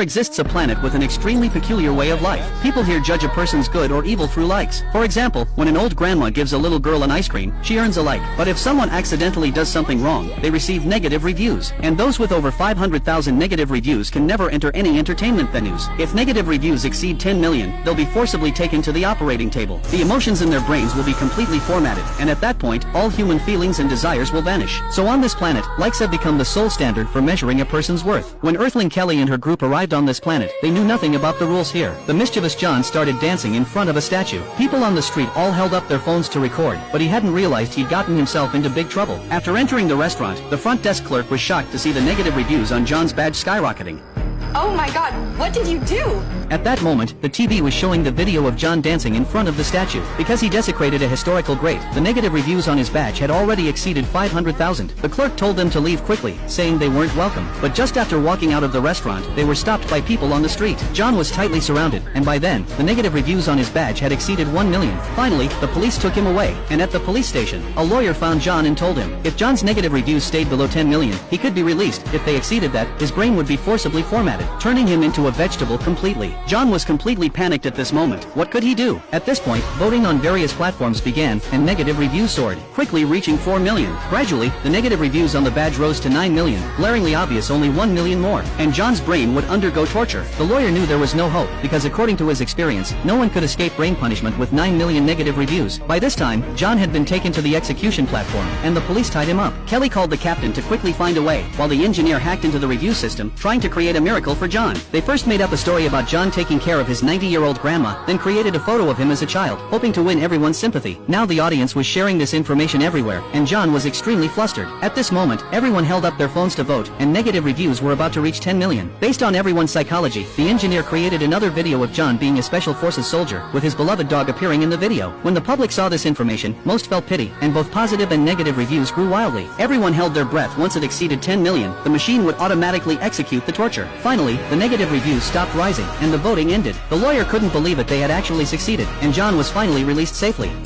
exists a planet with an extremely peculiar way of life. People here judge a person's good or evil through likes. For example, when an old grandma gives a little girl an ice cream, she earns a like. But if someone accidentally does something wrong, they receive negative reviews. And those with over 500,000 negative reviews can never enter any entertainment venues. If negative reviews exceed 10 million, they'll be forcibly taken to the operating table. The emotions in their brains will be completely formatted, and at that point, all human feelings and desires will vanish. So on this planet, likes have become the sole standard for measuring a person's worth. When Earthling Kelly and her group arrived on this planet, they knew nothing about the rules here. The mischievous John started dancing in front of a statue. People on the street all held up their phones to record, but he hadn't realized he'd gotten himself into big trouble. After entering the restaurant, the front desk clerk was shocked to see the negative reviews on John's badge skyrocketing. Oh my god, what did you do? At that moment, the TV was showing the video of John dancing in front of the statue. Because he desecrated a historical great, the negative reviews on his badge had already exceeded 500,000. The clerk told them to leave quickly, saying they weren't welcome. But just after walking out of the restaurant, they were stopped by people on the street. John was tightly surrounded, and by then, the negative reviews on his badge had exceeded 1 million. Finally, the police took him away, and at the police station, a lawyer found John and told him, if John's negative reviews stayed below 10 million, he could be released. If they exceeded that, his brain would be forcibly formatted, turning him into a vegetable completely. John was completely panicked at this moment. What could he do? At this point, voting on various platforms began, and negative reviews soared, quickly reaching 4 million. Gradually, the negative reviews on the badge rose to 9 million, glaringly obvious only 1 million more, and John's brain would undergo torture. The lawyer knew there was no hope, because according to his experience, no one could escape brain punishment with 9 million negative reviews. By this time, John had been taken to the execution platform, and the police tied him up. Kelly called the captain to quickly find a way, while the engineer hacked into the review system, trying to create a miracle for John. They first made up a story about John taking care of his 90-year-old grandma, then created a photo of him as a child, hoping to win everyone's sympathy. Now the audience was sharing this information everywhere, and John was extremely flustered. At this moment, everyone held up their phones to vote, and negative reviews were about to reach 10 million. Based on everyone's psychology, the engineer created another video of John being a special forces soldier, with his beloved dog appearing in the video. When the public saw this information, most felt pity, and both positive and negative reviews grew wildly. Everyone held their breath once it exceeded 10 million. The machine would automatically execute the torture. Finally, the negative reviews stopped rising, and the voting ended. The lawyer couldn't believe it, they had actually succeeded, and John was finally released safely.